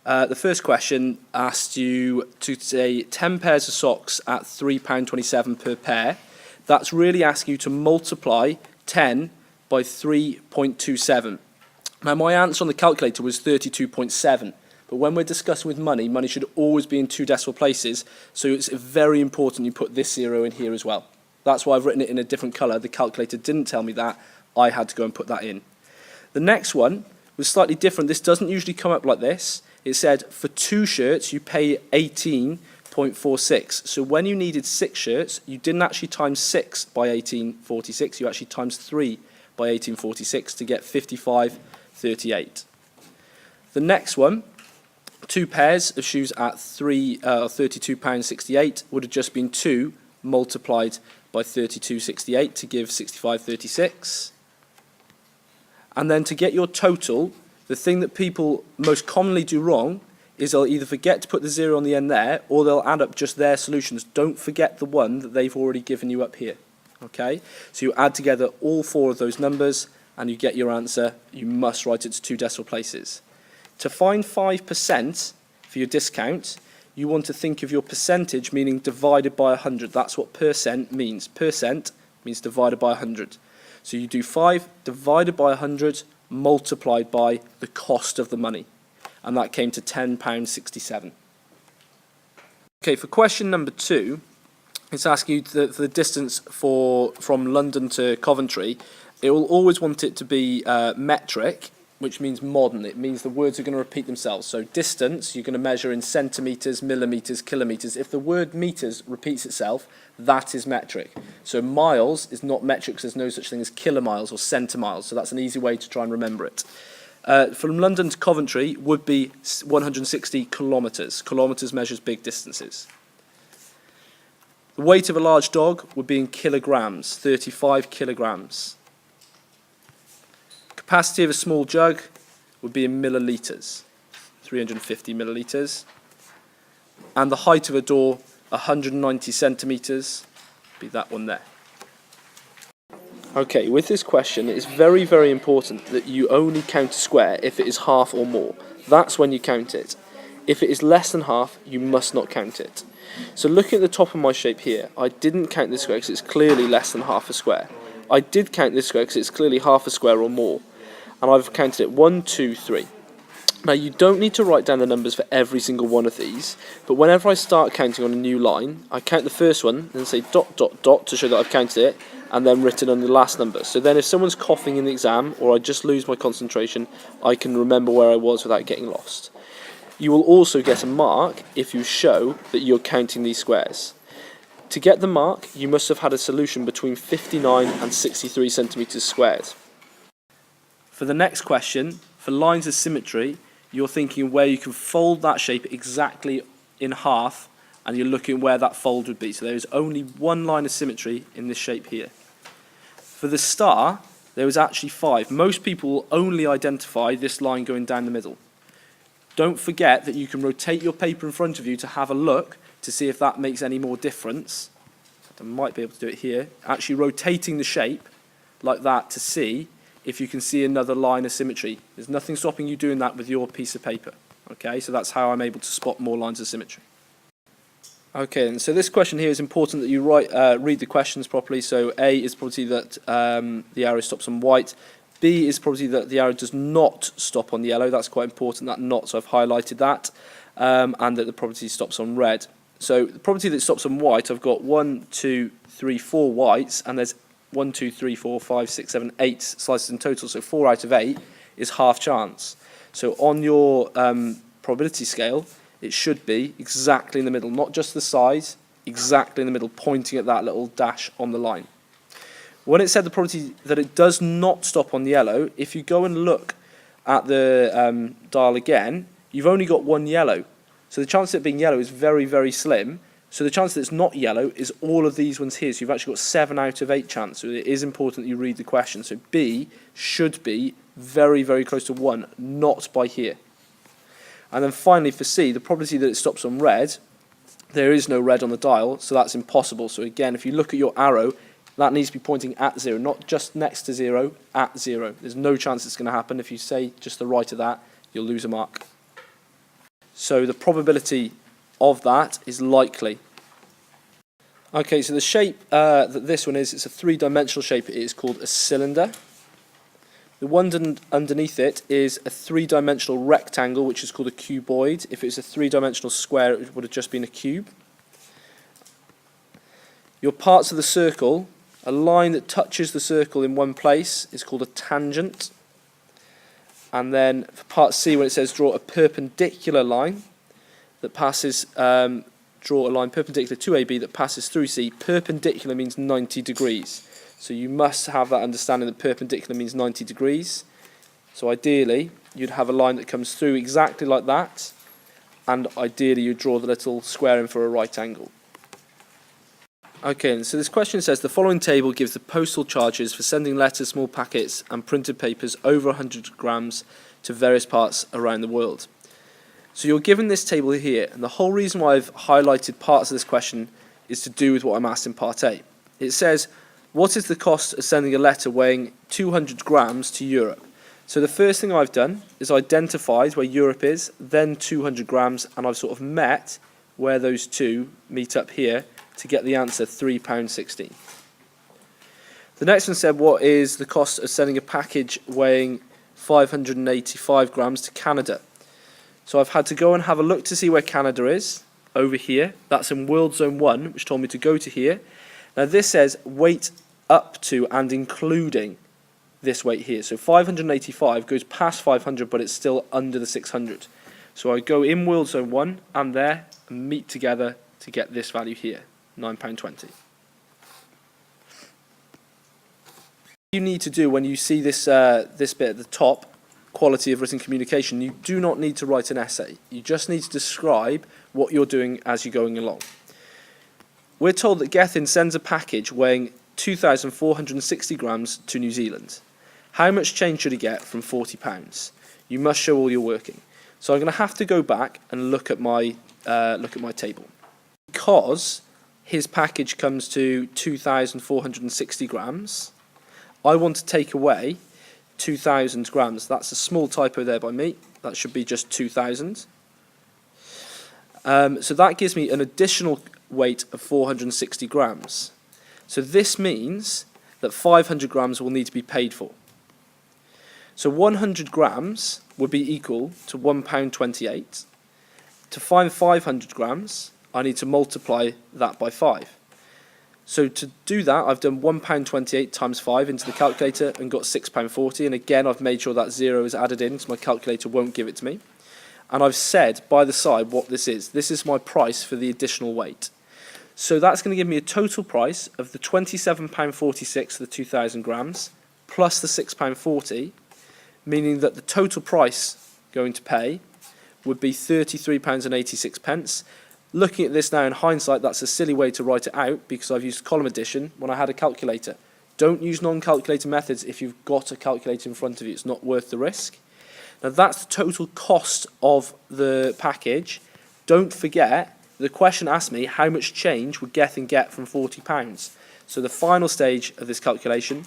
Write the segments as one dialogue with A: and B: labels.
A: The first question asked you to say 10 pairs of socks at £3.27 per pair. That's really asking you to multiply 10 by 3.27. Now, my answer on the calculator was 32.7. But when we're discussing with money, money should always be in two decimal places, so it's very important you put this 0 in here as well. That's why I've written it in a different colour. The calculator didn't tell me that. I had to go and put that in. The next one was slightly different. This doesn't usually come up like this. It said for 2 shirts, you pay 18.46. So when you needed 6 shirts, you didn't actually times 6 by 18.46. You actually times 3 by 18.46 to get 55.38. The next one, 2 pairs of shoes at £32.68 would have just been 2 multiplied by 32.68 to give 65.36. And then to get your total, the thing that people most commonly do wrong is they'll either forget to put the 0 on the end there, or they'll add up just their solutions. Don't forget the one that they've already given you up here. Okay? So you add together all 4 of those numbers and you get your answer. You must write it to 2 decimal places. To find 5% for your discount, you want to think of your percentage, meaning divided by 100. That's what percent means. Percent means divided by 100. So you do 5 divided by 100 multiplied by the cost of the money. And that came to £10.67. Okay, for question number 2, it's asking you the distance from London to Coventry. It will always want it to be metric, which means modern. It means the words are going to repeat themselves. So distance, you're going to measure in centimetres, millimetres, kilometres. If the word metres repeats itself, that is metric. So miles is not metric because there's no such thing as kilomiles or centimiles. So that's an easy way to try and remember it. From London to Coventry would be 160 kilometres. Kilometres measures big distances. The weight of a large dog would be in kilograms, 35 kilograms. Capacity of a small jug would be in millilitres, 350 millilitres. And the height of a door, 190 centimetres, be that one there. Okay, with this question, it's very, very important that you only count a square if it is half or more. That's when you count it. If it is less than half, you must not count it. So looking at the top of my shape here, I didn't count this square because it's clearly less than half a square. I did count this square because it's clearly half a square or more. And I've counted it 1, 2, 3. Now you don't need to write down the numbers for every single one of these, but whenever I start counting on a new line, I count the first one and say dot, dot, dot to show that I've counted it, and then written on the last number. So then if someone's coughing in the exam, or I just lose my concentration, I can remember where I was without getting lost. You will also get a mark if you show that you're counting these squares. To get the mark, you must have had a solution between 59 and 63 centimetres squared. For the next question, for lines of symmetry, you're thinking where you can fold that shape exactly in half, and you're looking where that fold would be. So there is only one line of symmetry in this shape here. For the star, there was actually 5. Most people will only identify this line going down the middle. Don't forget that you can rotate your paper in front of you to have a look to see if that makes any more difference. I might be able to do it here. Actually rotating the shape like that to see if you can see another line of symmetry. There's nothing stopping you doing that with your piece of paper. Okay, so that's how I'm able to spot more lines of symmetry. Okay, and so this question here is important that you read the questions properly. So A is probability that the arrow stops on white. B is probability that the arrow does not stop on the yellow. That's quite important, that not, so I've highlighted that. And that the probability stops on red. So the probability that it stops on white, I've got 1, 2, 3, 4 whites, and there's 1, 2, 3, 4, 5, 6, 7, 8 slices in total, so 4 out of 8 is half chance. So on your probability scale, it should be exactly in the middle, not just the size, exactly in the middle, pointing at that little dash on the line. When it said the probability that it does not stop on the yellow, if you go and look at the dial again, you've only got one yellow. So the chance of it being yellow is very, very slim. So the chance that it's not yellow is all of these ones here. So you've actually got 7 out of 8 chance. So it is important that you read the question. So B should be very, very close to 1, not by here. And then finally for C, the probability that it stops on red, there is no red on the dial, so that's impossible. So again, if you look at your arrow, that needs to be pointing at 0, not just next to 0, at 0. There's no chance it's going to happen. If you say just the right of that, you'll lose a mark. So the probability of that is likely. Okay, so the shape that this one is, it's a three-dimensional shape. It is called a cylinder. The one underneath it is a three-dimensional rectangle, which is called a cuboid. If it was a three-dimensional square, it would have just been a cube. Your parts of the circle, a line that touches the circle in one place is called a tangent. And then for part C, when it says draw a perpendicular line that passes, draw a line perpendicular to AB that passes through C, perpendicular means 90 degrees. So you must have that understanding that perpendicular means 90 degrees. So ideally, you'd have a line that comes through exactly like that, and ideally you'd draw the little square in for a right angle. Okay, so this question says the following table gives the postal charges for sending letters, small packets and printed papers over 100 grams to various parts around the world. So you're given this table here, and the whole reason why I've highlighted parts of this question is to do with what I'm asked in part A. It says, what is the cost of sending a letter weighing 200 grams to Europe? So the first thing I've done is identified where Europe is, then 200 grams, and I've sort of met where those two meet up here to get the answer £3.16. The next one said, what is the cost of sending a package weighing 585 grams to Canada? So I've had to go and have a look to see where Canada is, over here. That's in World Zone 1, which told me to go to here. Now this says weight up to and including this weight here. So 585 goes past 500, but it's still under the 600. So I go in World Zone 1 and there and meet together to get this value here, £9.20. You need to do when you see this this bit at the top, quality of written communication, you do not need to write an essay. You just need to describe what you're doing as you're going along. We're told that Gethin sends a package weighing 2,460 grams to New Zealand. How much change should he get from £40? You must show all your working. So I'm going to have to go back and look at my table. Because his package comes to 2,460 grams, I want to take away 2,000 grams. That's a small typo there by me. That should be just 2,000. So that gives me an additional weight of 460 grams. So this means that 500 grams will need to be paid for. So 100 grams would be equal to £1.28. To find 500 grams, I need to multiply that by 5. So to do that, I've done £1.28 times 5 into the calculator and got £6.40. And again, I've made sure that 0 is added in because my calculator won't give it to me. And I've said by the side what this is. This is my price for the additional weight. So that's going to give me a total price of the £27.46 for the 2,000 grams plus the £6.40, meaning that the total price going to pay would be £33.86. Looking at this now in hindsight, that's a silly way to write it out because I've used column addition when I had a calculator. Don't use non-calculator methods if you've got a calculator in front of you. It's not worth the risk. Now that's the total cost of the package. Don't forget, the question asked me how much change would Gethin get from £40. So the final stage of this calculation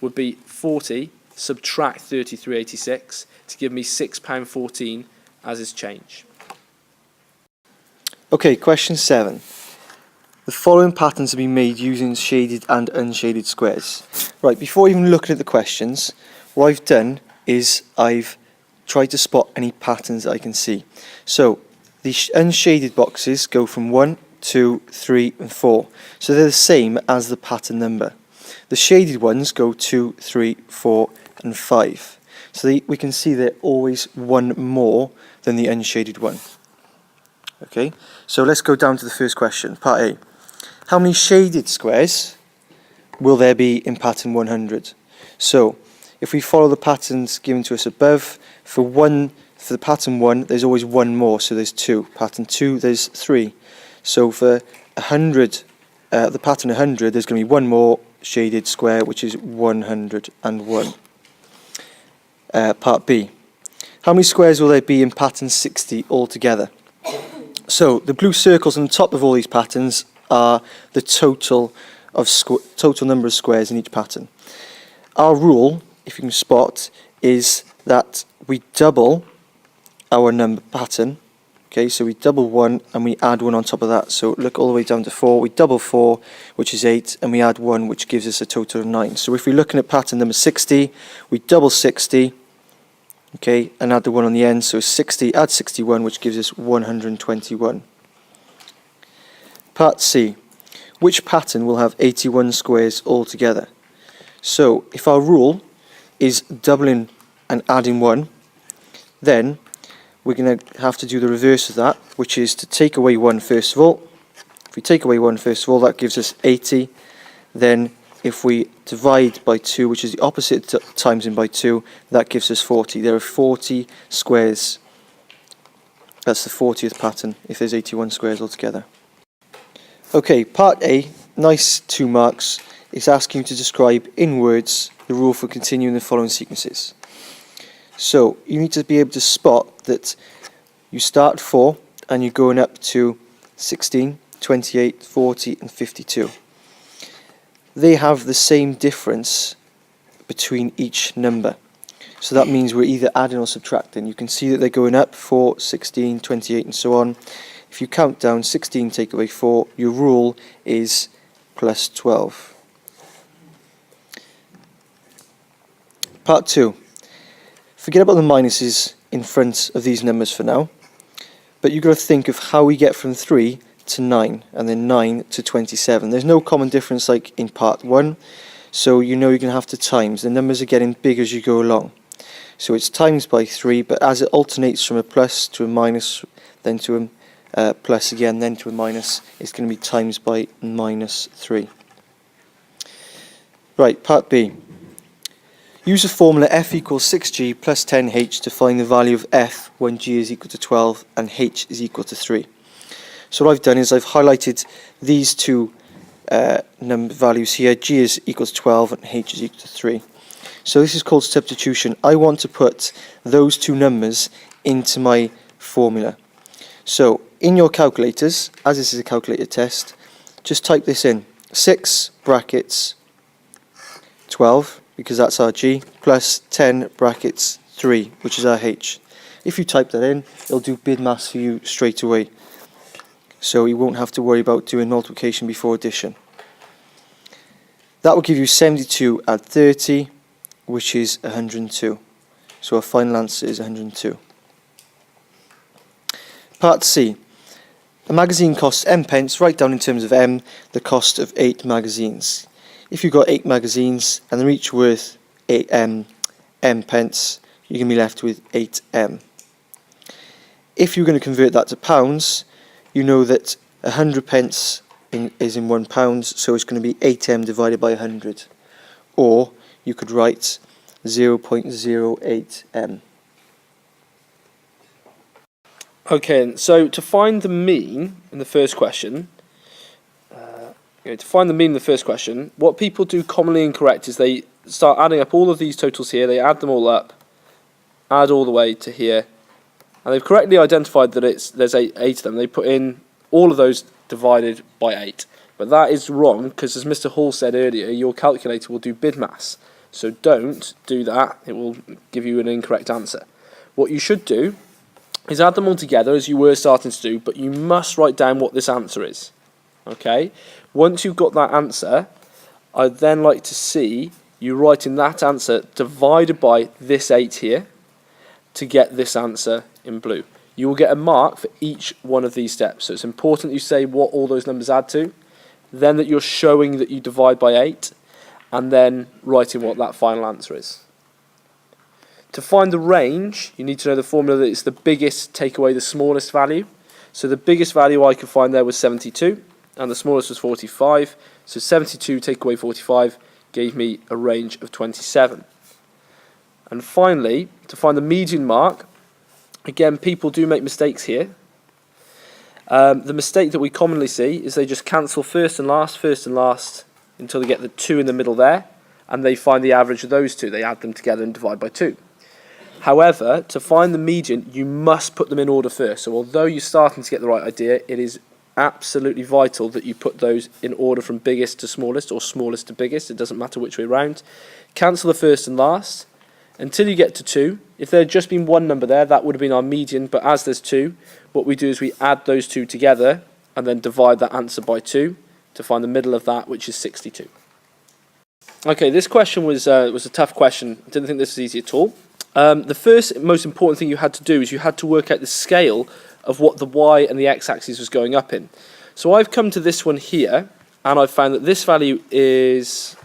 A: would be 40 subtract 33.86 to give me £6.14 as his change.
B: Okay, question 7. The following patterns have been made using shaded and unshaded squares. Right, before even looking at the questions, what I've done is I've tried to spot any patterns that I can see. So the unshaded boxes go from 1, 2, 3 and 4. So they're the same as the pattern number. The shaded ones go 2, 3, 4 and 5. So we can see they're always one more than the unshaded one. Okay, so let's go down to the first question, part A. How many shaded squares will there be in pattern 100? So if we follow the patterns given to us above, for the pattern 1, there's always one more, so there's 2. Pattern 2, there's 3. So for 100, the pattern 100, there's going to be one more shaded square, which is 101. Part B. How many squares will there be in pattern 60 altogether? So the blue circles on the top of all these patterns are the total number of squares in each pattern. Our rule, if you can spot, is that we double our number pattern Okay, so we double 1 and we add 1 on top of that. So look all the way down to 4. We double 4, which is 8, and we add 1, which gives us a total of 9. So if we're looking at pattern number 60, we double 60, okay, and add the 1 on the end. So 60, add 61, which gives us 121. Part C. Which pattern will have 81 squares altogether? So if our rule is doubling and adding 1, then we're going to have to do the reverse of that, which is to take away 1 first of all. If we take away 1 first of all, that gives us 80. Then if we divide by 2, which is the opposite times in by 2, that gives us 40. There are 40 squares. That's the 40th pattern if there's 81 squares altogether. Okay, part A, nice 2 marks. It's asking you to describe in words the rule for continuing the following sequences. So you need to be able to spot that you start at 4 and you're going up to 16, 28, 40 and 52. They have the same difference between each number. So that means we're either adding or subtracting. You can see that they're going up 4, 16, 28 and so on. If you count down 16 take away 4, your rule is plus 12. Part 2. Forget about the minuses in front of these numbers for now, but you've got to think of how we get from 3 to 9 and then 9 to 27. There's no common difference like in part 1, so you know you're going to have to times. The numbers are getting big as you go along. So it's times by 3, but as it alternates from a plus to a minus, then to a plus again, then to a minus, it's going to be times by minus 3. Right, part B. Use the formula f equals 6g plus 10h to find the value of f when g is equal to 12 and h is equal to 3. So what I've done is I've highlighted these two number values here. G is equals 12 and h is equal to 3. So this is called substitution. I want to put those two numbers into my formula. So in your calculators, as this is a calculator test, just type this in. 6 brackets 12, because that's our G, plus 10 brackets 3, which is our H. If you type that in, it'll do bid maths for you straight away. So you won't have to worry about doing multiplication before addition. That will give you 72 add 30, which is 102. So our final answer is 102. Part C. A magazine costs M pence. Write down in terms of M the cost of 8 magazines. If you've got 8 magazines and they're each worth 8 M pence, you're going to be left with 8M. If you're going to convert that to pounds, you know that 100 pence is in £1, so it's going to be 8M divided by 100. Or you could write 0.08M.
A: Okay, so to find the mean in the first question, what people do commonly incorrect is they start adding up all of these totals here, they add them all up, add all the way to here, and they've correctly identified that there's 8 of them. They put in all of those divided by 8. But that is wrong, because as Mr Hall said earlier, your calculator will do bid maths. So don't do that, it will give you an incorrect answer. What you should do is add them all together as you were starting to do, but you must write down what this answer is. Okay? Once you've got that answer, I'd then like to see you writing that answer divided by this 8 here to get this answer in blue. You will get a mark for each one of these steps. So it's important you say what all those numbers add to, then that you're showing that you divide by 8, and then writing what that final answer is. To find the range, you need to know the formula that it's the biggest take away the smallest value. So the biggest value I could find there was 72, and the smallest was 45. So 72 take away 45 gave me a range of 27. And finally, to find the median mark, again, people do make mistakes here. The mistake that we commonly see is they just cancel first and last, until they get the 2 in the middle there, and they find the average of those two. They add them together and divide by 2. However, to find the median, you must put them in order first. So although you're starting to get the right idea, it is absolutely vital that you put those in order from biggest to smallest, or smallest to biggest. It doesn't matter which way round. Cancel the first and last, until you get to 2. If there had just been one number there, that would have been our median, but as there's 2, what we do is we add those 2 together and then divide that answer by 2 to find the middle of that, which is 62. Okay, this question was a tough question. I didn't think this was easy at all. The first most important thing you had to do is you had to work out the scale of what the y and the x-axis was going up in. So I've come to this one here, and I've found that this value is...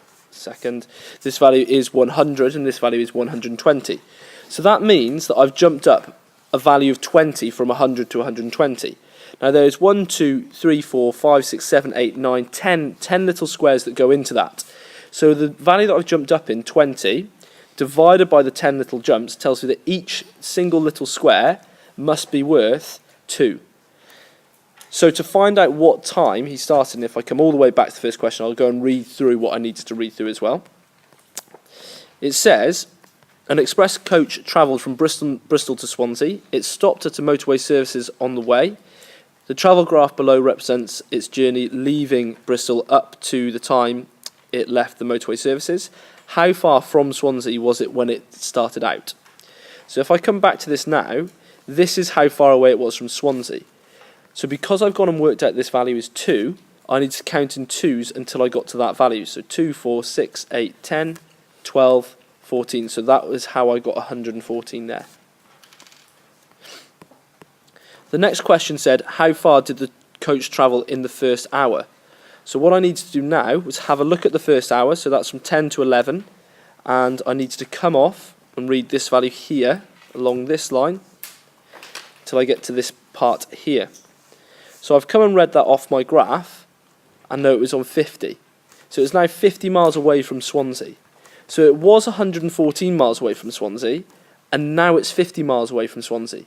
A: this value is 100 and this value is 120. So that means that I've jumped up a value of 20 from 100 to 120. Now there's 1, 2, 3, 4, 5, 6, 7, 8, 9, 10 little squares that go into that. So the value that I've jumped up in, 20, divided by the 10 little jumps, tells me that each single little square must be worth 2. So to find out what time he started, and if I come all the way back to the first question, I'll go and read through what I needed to read through as well. It says, an express coach travelled from Bristol to Swansea. It stopped at a motorway services on the way. The travel graph below represents its journey leaving Bristol up to the time it left the motorway services. How far from Swansea was it when it started out? So if I come back to this now, this is how far away it was from Swansea. So because I've gone and worked out this value is 2, I need to count in 2s until I got to that value. So 2, 4, 6, 8, 10, 12, 14. So that was how I got 114 there. The next question said, how far did the coach travel in the first hour? So what I need to do now was have a look at the first hour. So that's from 10 to 11. And I need to come off and read this value here along this line till I get to this part here. So I've come and read that off my graph and know it was on 50. So it's now 50 miles away from Swansea. So it was 114 miles away from Swansea, and now it's 50 miles away from Swansea.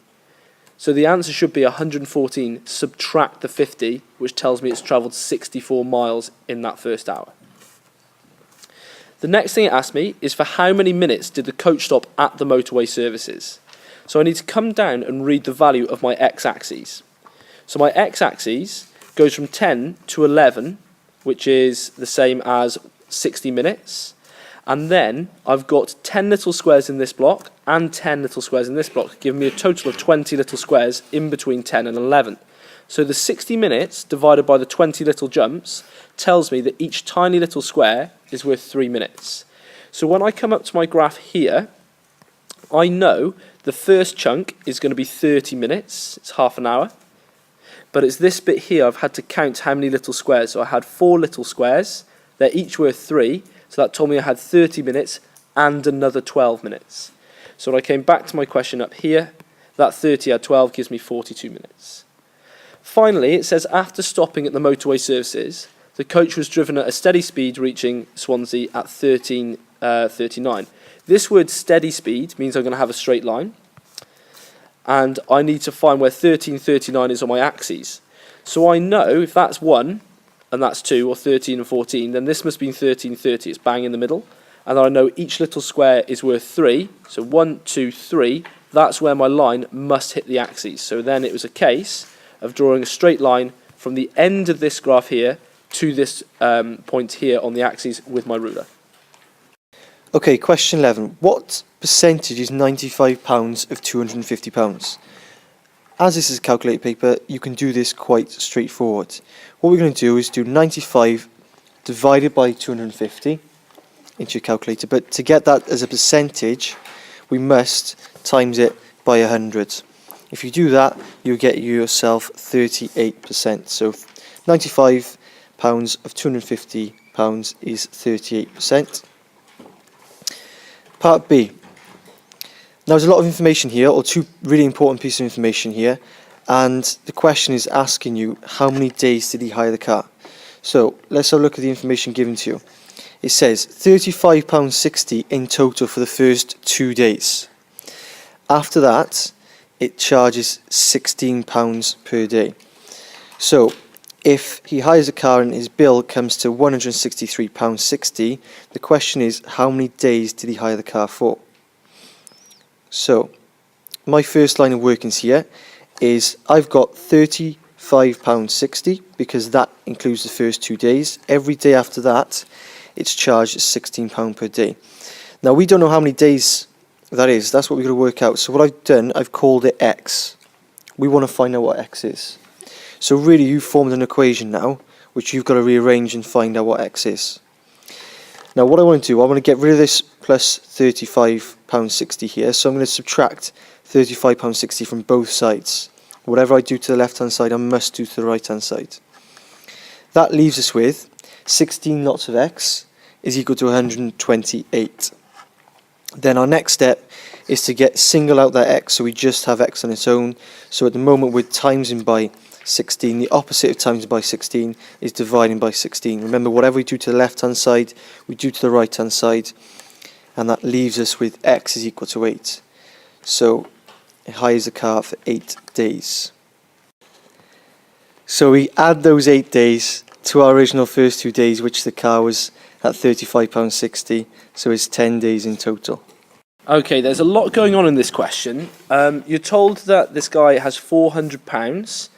A: So the answer should be 114, subtract the 50, which tells me it's travelled 64 miles in that first hour. The next thing it asked me is for how many minutes did the coach stop at the motorway services? So I need to come down and read the value of my x-axis. So my x-axis goes from 10 to 11, which is the same as 60 minutes. And then I've got 10 little squares in this block and 10 little squares in this block, giving me a total of 20 little squares in between 10 and 11. So the 60 minutes divided by the 20 little jumps tells me that each tiny little square is worth 3 minutes. So when I come up to my graph here, I know the first chunk is going to be 30 minutes, it's half an hour. But it's this bit here, I've had to count how many little squares. So I had 4 little squares, they're each worth 3, so that told me I had 30 minutes and another 12 minutes. So when I came back to my question up here, that 30 add 12 gives me 42 minutes. Finally, it says after stopping at the motorway services, the coach was driven at a steady speed reaching Swansea at 13:39. This word steady speed means I'm going to have a straight line. And I need to find where 13:39 is on my axes. So I know if that's 1 and that's 2, or 13 and 14, then this must be 13:30. It's bang in the middle. And then I know each little square is worth 3. So 1, 2, 3. That's where my line must hit the axes. So then it was a case of drawing a straight line from the end of this graph here to this point here on the axes with my ruler.
B: Okay, question 11. What percentage is £95 of £250? As this is a calculator paper, you can do this quite straightforward. What we're going to do is do 95 divided by 250 into your calculator, but to get that as a percentage, we must times it by 100. If you do that, you'll get yourself 38%. So £95 of £250 is 38%. Part B. Now there's a lot of information here, or 2 really important pieces of information here, and the question is asking you how many days did he hire the car. So let's have a look at the information given to you. It says £35.60 in total for the first 2 days. After that, it charges £16 per day. So if he hires a car and his bill comes to £163.60, the question is how many days did he hire the car for? So my first line of workings here is I've got £35.60 because that includes the first 2 days. Every day after that, it's charged £16 per day. Now we don't know how many days That's what we're going to work out. So what I've done, I've called it x. We want to find out what x is. So really you've formed an equation now, which you've got to rearrange and find out what x is. Now what I want to do, I want to get rid of this plus £35.60 here, so I'm going to subtract £35.60 from both sides. Whatever I do to the left hand side, I must do to the right hand side. That leaves us with 16 lots of x is equal to 128. Then our next step is to single out that x, so we just have x on its own. So at the moment we're timesing by 16. The opposite of times by 16 is dividing by 16. Remember, whatever we do to the left hand side, we do to the right hand side, and that leaves us with x is equal to 8. So it hires the car for 8 days. So we add those 8 days to our original first 2 days, which the car was at £35.60, so it's 10 days in total.
A: Okay, there's a lot going on in this question. You're told that this guy has £400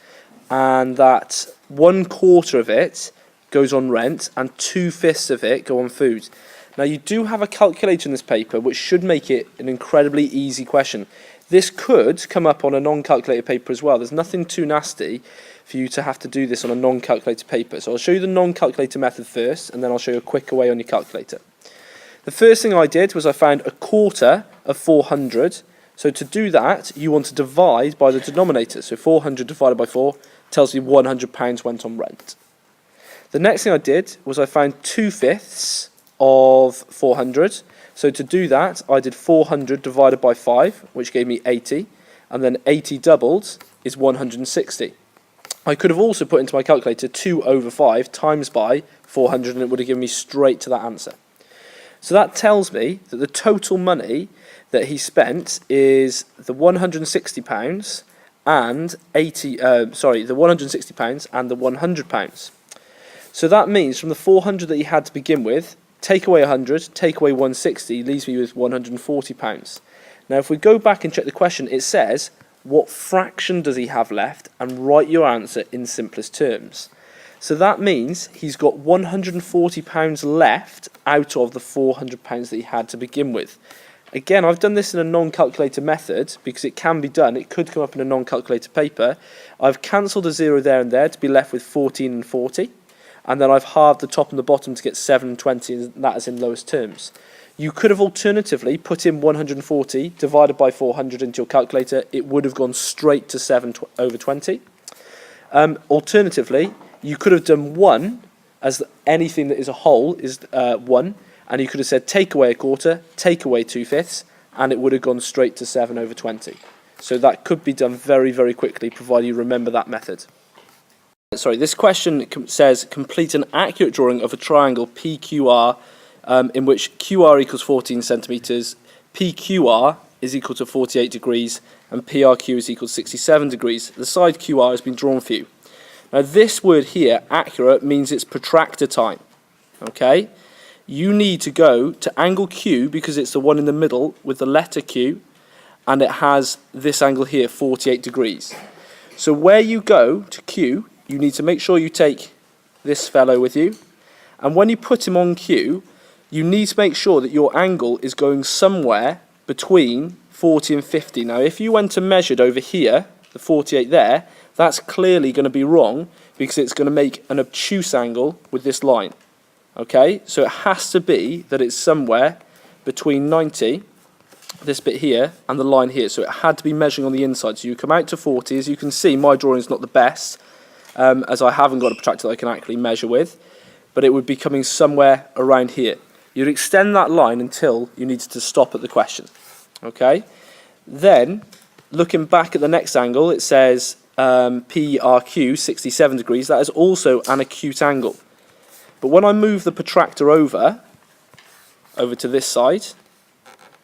A: and that 1/4 of it goes on rent and 2/5 of it go on food. Now you do have a calculator in this paper which should make it an incredibly easy question. This could come up on a non-calculated paper as well. There's nothing too nasty for you to have to do this on a non-calculated paper. So I'll show you the non-calculator method first, and then I'll show you a quicker way on your calculator. The first thing I did was I found 1/4 of 400. So to do that, you want to divide by the denominator. So 400 divided by 4 tells me £100 went on rent. The next thing I did was I found 2/5 of 400. So to do that, I did 400 divided by 5, which gave me 80, and then 80 doubled is 160. I could have also put into my calculator 2/5 times by 400, and it would have given me straight to that answer. So that tells me that the total money that he spent is the £160 and the £160 and the £100. So that means from the 400 that he had to begin with, take away 100, take away 160, leaves me with £140. Now if we go back and check the question, it says, what fraction does he have left? And write your answer in simplest terms. So that means he's got £140 left out of the £400 that he had to begin with. Again, I've done this in a non-calculator method because it can be done. It could come up in a non-calculator paper. I've cancelled a 0 there and there to be left with 14 and 40. And then I've halved the top and the bottom to get 7 and 20, and that is in lowest terms. You could have alternatively put in 140 divided by 400 into your calculator. It would have gone straight to 7/20. Alternatively, you could have done 1 as anything that is a whole is 1, and you could have said take away 1/4, take away 2/5, and it would have gone straight to 7/20. So that could be done very, very quickly, provided you remember that method. Sorry, this question says complete an accurate drawing of a triangle PQR in which QR equals 14 centimetres, PQR is equal to 48 degrees, and PRQ is equal to 67 degrees. The side QR has been drawn for you. Now this word here, accurate, means it's protractor time. Okay? You need to go to angle Q because it's the one in the middle with the letter Q, and it has this angle here, 48 degrees. So where you go to Q, you need to make sure you take this fellow with you, and when you put him on Q, you need to make sure that your angle is going somewhere between 40 and 50. Now if you went and measured over here, the 48 there, that's clearly going to be wrong because it's going to make an obtuse angle with this line. Okay, so it has to be that it's somewhere between 90, this bit here, and the line here. So it had to be measuring on the inside. So you come out to 40. As you can see, my drawing is not the best, as I haven't got a protractor that I can actually measure with, but it would be coming somewhere around here. You'd extend that line until you needed to stop at the question. Okay, then looking back at the next angle, it says PRQ 67 degrees. That is also an acute angle. But when I move the protractor over to this side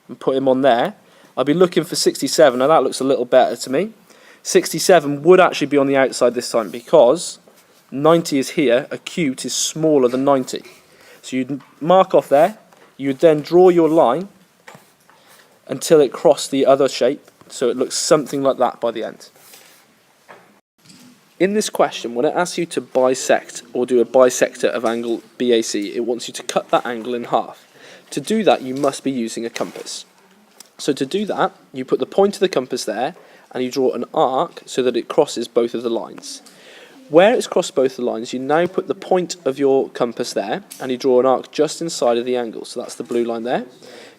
A: and put him on there, I'll be looking for 67. Now that looks a little better to me. 67 would actually be on the outside this time because 90 is here, acute is smaller than 90. So you'd mark off there, you'd then draw your line until it crossed the other shape, so it looks something like that by the end. In this question, when it asks you to bisect or do a bisector of angle BAC, it wants you to cut that angle in half. To do that, you must be using a compass. So to do that, you put the point of the compass there and you draw an arc so that it crosses both of the lines. Where it's crossed both the lines, you now put the point of your compass there and you draw an arc just inside of the angle. So that's the blue line there.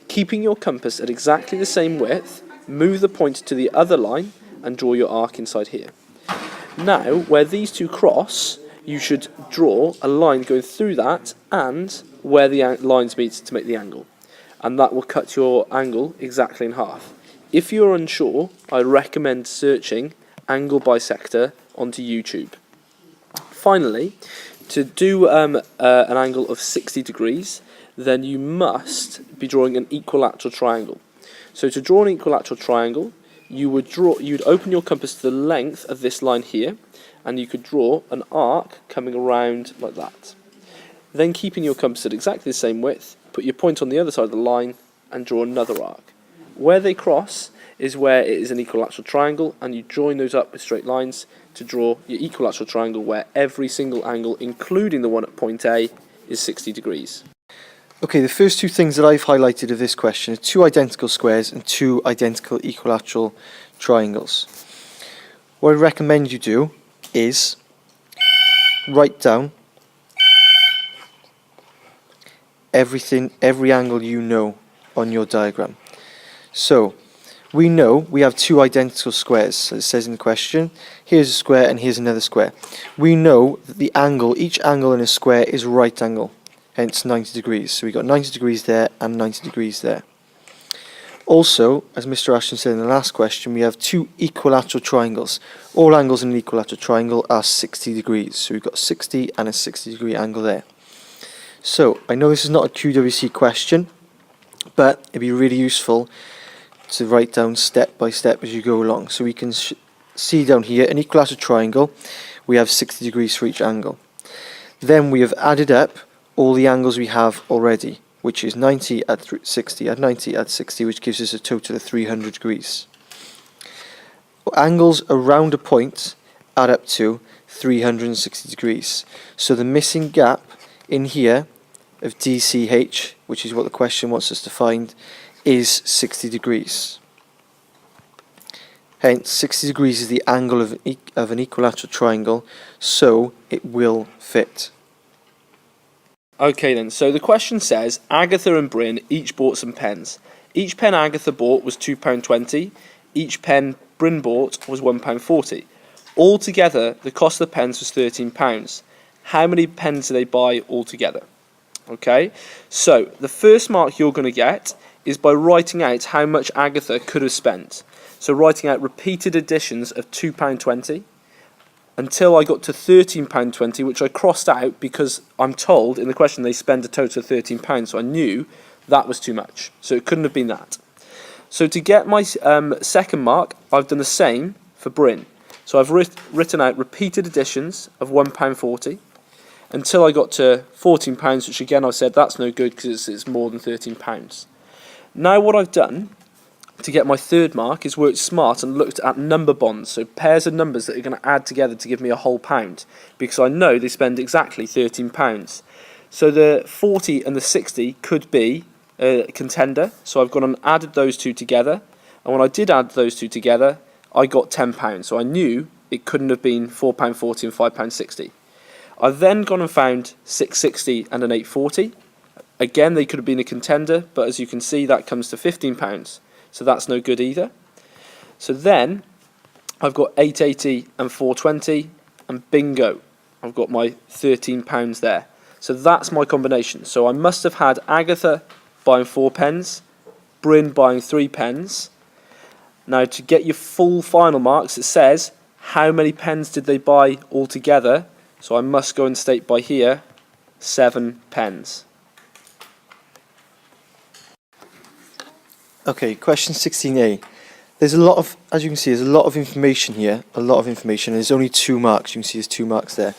A: Keeping your compass at exactly the same width, move the point to the other line and draw your arc inside here. Now, where these two cross, you should draw a line going through that and where the lines meet to make the angle. And that will cut your angle exactly in half. If you're unsure, I recommend searching angle bisector onto YouTube. Finally, to do an angle of 60 degrees, then you must be drawing an equilateral triangle. So to draw an equilateral triangle, you'd open your compass to the length of this line here, and you could draw an arc coming around like that. Then keeping your compass at exactly the same width, put your point on the other side of the line and draw another arc. Where they cross is where it is an equilateral triangle, and you join those up with straight lines to draw your equilateral triangle where every single angle, including the one at point A, is 60 degrees.
B: Okay, the first two things that I've highlighted of this question are two identical squares and two identical equilateral triangles. What I recommend you do is write down every angle you know on your diagram. So, we know we have two identical squares, so it says in the question, here's a square and here's another square. We know that each angle in a square is a right angle, hence 90 degrees. So we've got 90 degrees there and 90 degrees there. Also, as Mr. Ashton said in the last question, we have two equilateral triangles. All angles in an equilateral triangle are 60 degrees. So we've got 60 and a 60 degree angle there. So, I know this is not a QWC question, but it'd be really useful to write down step by step as you go along. So we can see down here, an equilateral triangle, we have 60 degrees for each angle. Then we have added up all the angles we have already, which is 90 add 60, add 90, add 60, which gives us a total of 300 degrees. Angles around a point add up to 360 degrees. So the missing gap in here of DCH, which is what the question wants us to find, is 60 degrees. Hence, 60 degrees is the angle of an equilateral triangle, so it will fit.
A: Okay then, so the question says, Agatha and Bryn each bought some pens. Each pen Agatha bought was £2.20, each pen Bryn bought was £1.40. Altogether, the cost of the pens was £13. How many pens did they buy altogether? Okay, so the first mark you're going to get is by writing out how much Agatha could have spent. So writing out repeated additions of £2.20 until I got to £13.20, which I crossed out because I'm told in the question they spend a total of £13, so I knew that was too much. So it couldn't have been that. So to get my second mark, I've done the same for Bryn. So I've written out repeated additions of £1.40 until I got to £14, which again I said that's no good because it's more than £13. Now what I've done to get my third mark is worked smart and looked at number bonds, so pairs of numbers that are going to add together to give me a whole pound, because I know they spend exactly £13. So the 40 and the 60 could be a contender, so I've gone and added those two together, and when I did add those two together, I got £10, so I knew it couldn't have been £4.40 and £5.60. I've then gone and found 660 and an 840. Again, they could have been a contender, but as you can see, that comes to £15. So that's no good either. So then I've got 880 and 420, and bingo, I've got my £13 there. So that's my combination. So I must have had Agatha buying 4 pens, Bryn buying 3 pens. Now to get your full final marks, it says how many pens did they buy altogether. So I must go and state by here 7 pens.
B: Okay, question 16a. There's a lot of, as you can see, there's a lot of information here, and there's only 2 marks. You can see there's 2 marks there.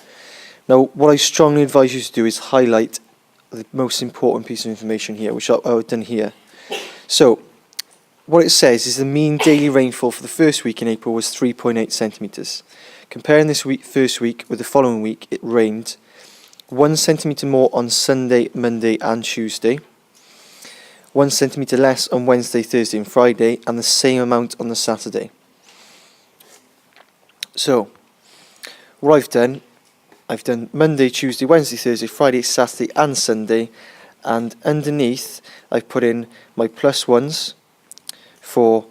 B: Now, what I strongly advise you to do is highlight the most important piece of information here, which I've done here. So, what it says is the mean daily rainfall for the first week in April was 3.8 centimetres. Comparing this first week with the following week, it rained 1 centimetre more on Sunday, Monday and Tuesday, 1 centimetre less on Wednesday, Thursday and Friday, and the same amount on the Saturday. So, what I've done Monday, Tuesday, Wednesday, Thursday, Friday, Saturday and Sunday, and underneath I've put in my plus ones for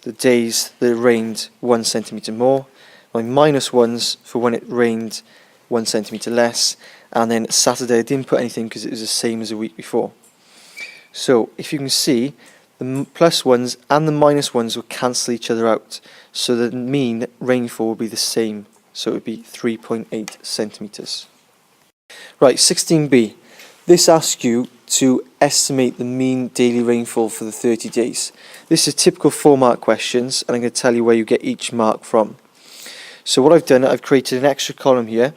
B: the days that it rained 1 centimetre more, my minus ones for when it rained 1 centimetre less, and then Saturday I didn't put anything because it was the same as the week before. So if you can see, the plus ones and the minus ones will cancel each other out, so the mean rainfall will be the same, so it would be 3.8 centimetres. Right, 16b. This asks you to estimate the mean daily rainfall for the 30 days. This is typical 4-mark questions, and I'm going to tell you where you get each mark from. So what I've done, I've created an extra column here.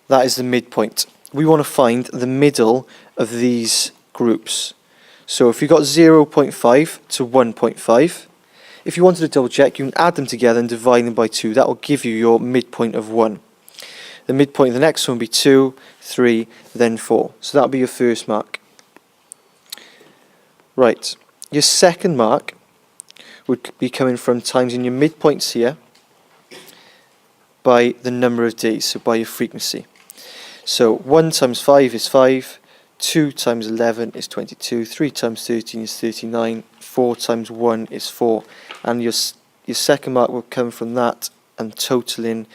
B: That is the midpoint. We want to find the middle of these groups. So if you've got 0.5 to 1.5, if you wanted to double check, you can add them together and divide them by 2. That will give you your midpoint of 1. The midpoint of the next one will be 2, 3, then 4. So that will be your first mark. Right, your second mark would be coming from times in your midpoints here by the number of days, so by your frequency. So 1 times 5 is 5, 2 times 11 is 22, 3 times 13 is 39, 4 times 1 is 4, and your second mark will come from that and totaling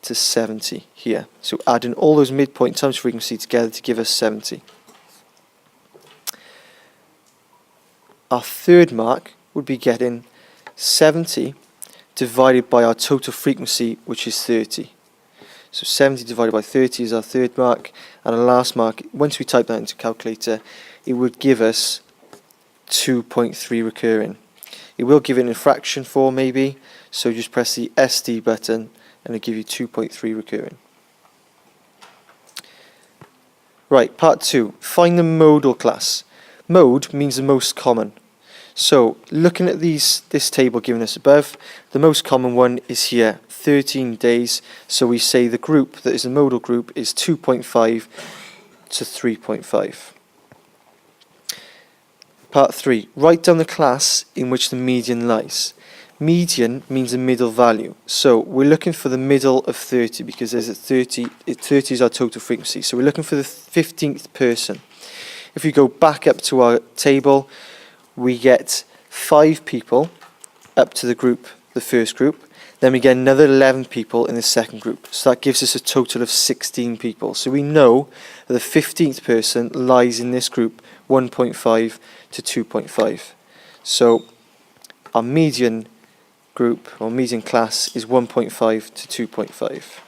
B: to 70 here. So adding all those midpoint times frequency together to give us 70. Our third mark would be getting 70 divided by our total frequency, which is 30. So 70 divided by 30 is our third mark, and our last mark, once we type that into a calculator, it would give us 2.3 recurring. It will give it in fraction form maybe, so just press the SD button and it'll give you 2.3 recurring. Right, part 2, find the modal class. Mode means the most common. So looking at this table given us above, the most common one is here, 13 days. So we say the group that is the modal group is 2.5 to 3.5. Part 3, write down the class in which the median lies. Median means the middle value. So we're looking for the middle of 30 because there's a 30 is our total frequency. So we're looking for the 15th person. If we go back up to our table, we get 5 people up to the first group. Then we get another 11 people in the second group. So that gives us a total of 16 people. So we know that the 15th person lies in this group 1.5 to 2.5. So our median group or median class is 1.5 to 2.5.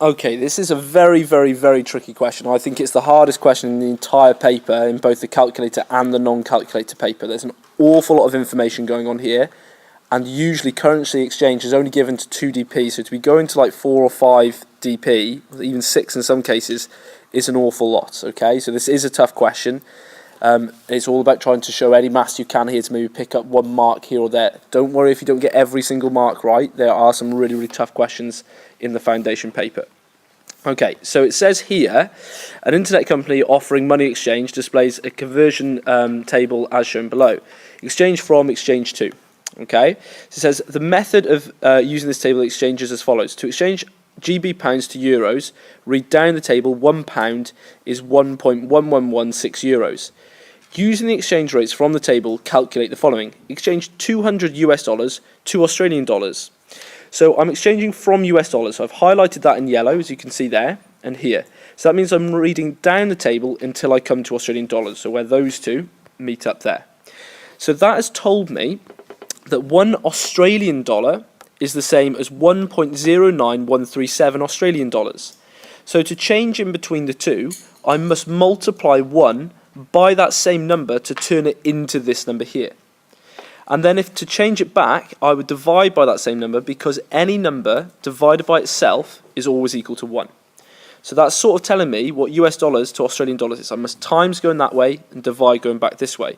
A: Okay, this is a very, very, very tricky question. I think it's the hardest question in the entire paper, in both the calculator and the non-calculator paper. There's an awful lot of information going on here, and usually currency exchange is only given to 2 dp, so to be going to like 4 or 5 dp, even 6 in some cases, is an awful lot, okay? So this is a tough question. It's all about trying to show any maths you can here to maybe pick up 1 mark here or there. Don't worry if you don't get every single mark right. There are some really, really tough questions in the foundation paper. Okay, so it says here, an internet company offering money exchange displays a conversion table as shown below. Exchange from, exchange to. Okay, so it says the method of using this table exchange is as follows. To exchange GB pounds to euros, read down the table, £1 is 1.1116 euros. Using the exchange rates from the table, calculate the following. Exchange $200 to Australian dollars. So I'm exchanging from US dollars. So I've highlighted that in yellow, as you can see there and here. So that means I'm reading down the table until I come to Australian dollars. So where those two meet up there. So that has told me that 1 Australian dollar is the same as 1.09137 Australian dollars. So to change in between the two, I must multiply 1 by that same number to turn it into this number here. And then if to change it back, I would divide by that same number because any number divided by itself is always equal to 1. So that's sort of telling me what US dollars to Australian dollars is. I must times going that way and divide going back this way.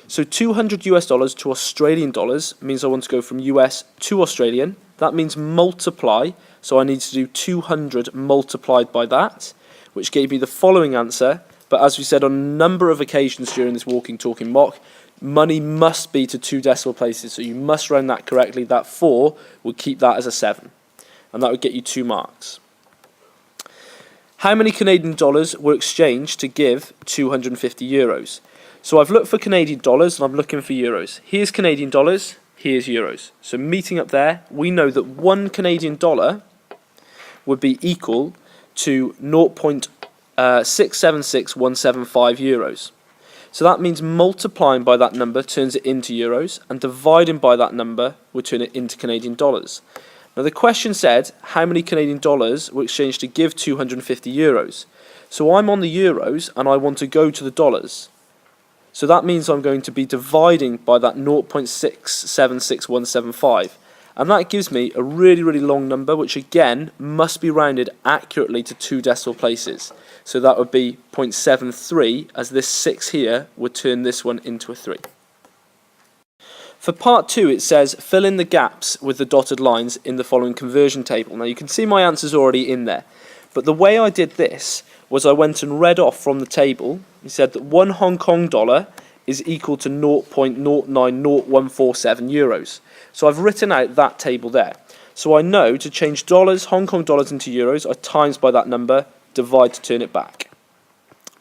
A: So $200 to Australian dollars means I want to go from US to Australian That means multiply, so I need to do 200 multiplied by that, which gave me the following answer. But as we said on a number of occasions during this walking, talking mock, money must be to 2 decimal places, so you must round that correctly. That 4 would keep that as a 7, and that would get you 2 marks. How many Canadian dollars were exchanged to give 250 euros? So I've looked for Canadian dollars and I'm looking for euros. Here's Canadian dollars, here's euros. So meeting up there, we know that 1 Canadian dollar would be equal to 0.676175 euros. So that means multiplying by that number turns it into euros, and dividing by that number would turn it into Canadian dollars. Now the question said, how many Canadian dollars were exchanged to give 250 euros? So I'm on the euros and I want to go to the dollars. So that means I'm going to be dividing by that 0.676175. And that gives me a really, really long number, which again must be rounded accurately to 2 decimal places. So that would be 0.73, as this 6 here would turn this one into a 3. For part 2, it says, fill in the gaps with the dotted lines in the following conversion table. Now you can see my answers already in there. But the way I did this was I went and read off from the table. It said that 1 Hong Kong dollar is equal to 0.090147 euros. So I've written out that table there. So I know to change dollars, Hong Kong dollars into euros, I times by that number, divide to turn it back.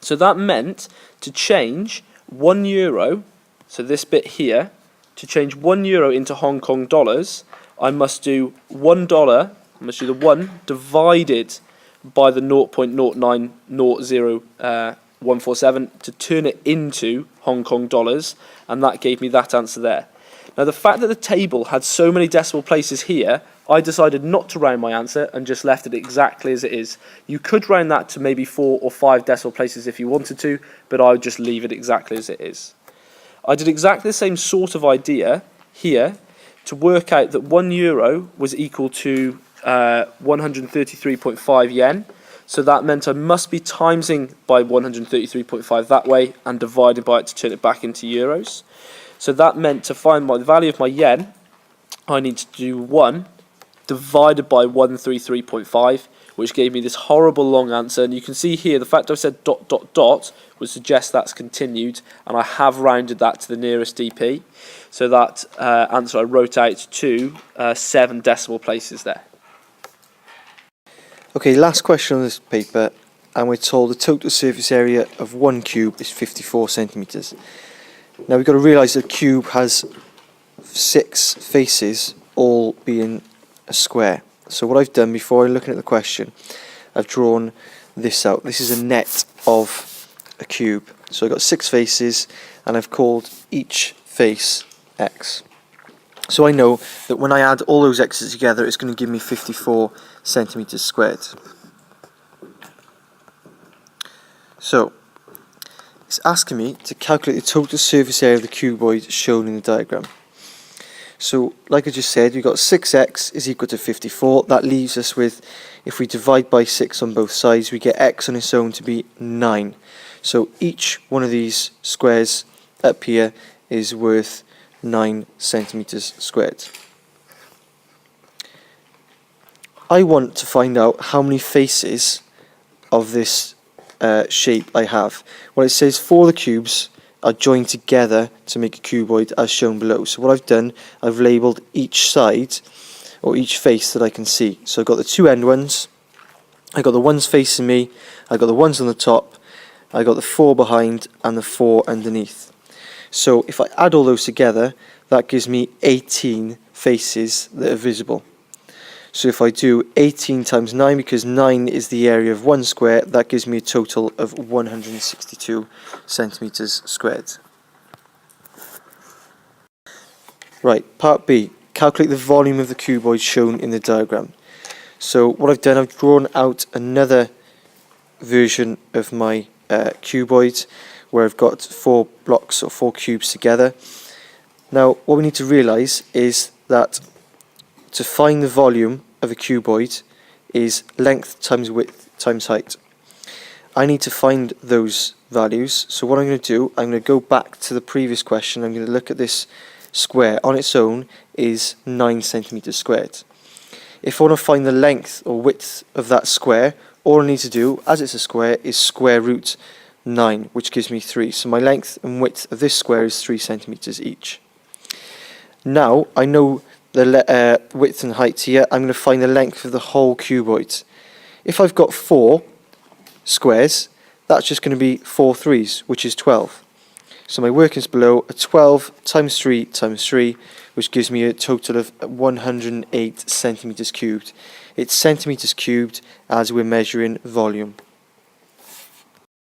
A: So that meant to change 1 euro, so this bit here, to change 1 euro into Hong Kong dollars, I must do $1, I must do the 1 divided by the 0.0900147 to turn it into Hong Kong dollars, and that gave me that answer there. Now the fact that the table had so many decimal places here, I decided not to round my answer and just left it exactly as it is. You could round that to maybe 4 or 5 decimal places if you wanted to, but I would just leave it exactly as it is. I did exactly the same sort of idea here to work out that 1 euro was equal to 133.5 yen. So that meant I must be timesing by 133.5 that way and dividing by it to turn it back into euros. So that meant to find the value of my yen, I need to do 1 divided by 133.5, which gave me this horrible long answer. And you can see here, the fact I said ... would suggest that's continued, and I have rounded that to the nearest DP. So that answer I wrote out to 7 decimal places there.
B: Okay, last question on this paper, and we're told the total surface area of 1 cube is 54 centimetres. Now we've got to realise that a cube has 6 faces, all being a square. So what I've done before looking at the question, I've drawn this out. This is a net of a cube. So I've got 6 faces, and I've called each face x. So I know that when I add all those x's together, it's going to give me 54 centimetres squared. So it's asking me to calculate the total surface area of the cuboid shown in the diagram. So like I just said, we've got 6x is equal to 54. That leaves us with, if we divide by 6 on both sides, we get x on its own to be 9. So each one of these squares up here is worth 9 centimetres squared. I want to find out how many faces of this shape I have. Well, it says 4 of the cubes are joined together to make a cuboid as shown below. So what I've done, I've labelled each side or each face that I can see. So I've got the 2 end ones, I've got the ones facing me, I've got the ones on the top, I've got the 4 behind and the 4 underneath. So if I add all those together, that gives me 18 faces that are visible. So if I do 18 times 9, because 9 is the area of 1 square, that gives me a total of 162 centimetres squared. Right, part B. Calculate the volume of the cuboid shown in the diagram. So what I've done, I've drawn out another version of my cuboid where I've got 4 blocks or 4 cubes together. Now what we need to realise is that to find the volume of a cuboid is length times width times height. I need to find those values, so what I'm going to do, I'm going to go back to the previous question. I'm going to look at this square on its own is 9 centimetres squared. If I want to find the length or width of that square, all I need to do, as it's a square, is square root 9, which gives me 3. So my length and width of this square is 3 centimetres each. Now I know the width and height here. I'm going to find the length of the whole cuboid. If I've got 4 squares, that's just going to be 4 threes, which is 12. So my workings below are 12 times 3 times 3, which gives me a total of 108 centimetres cubed. It's centimetres cubed as we're measuring volume.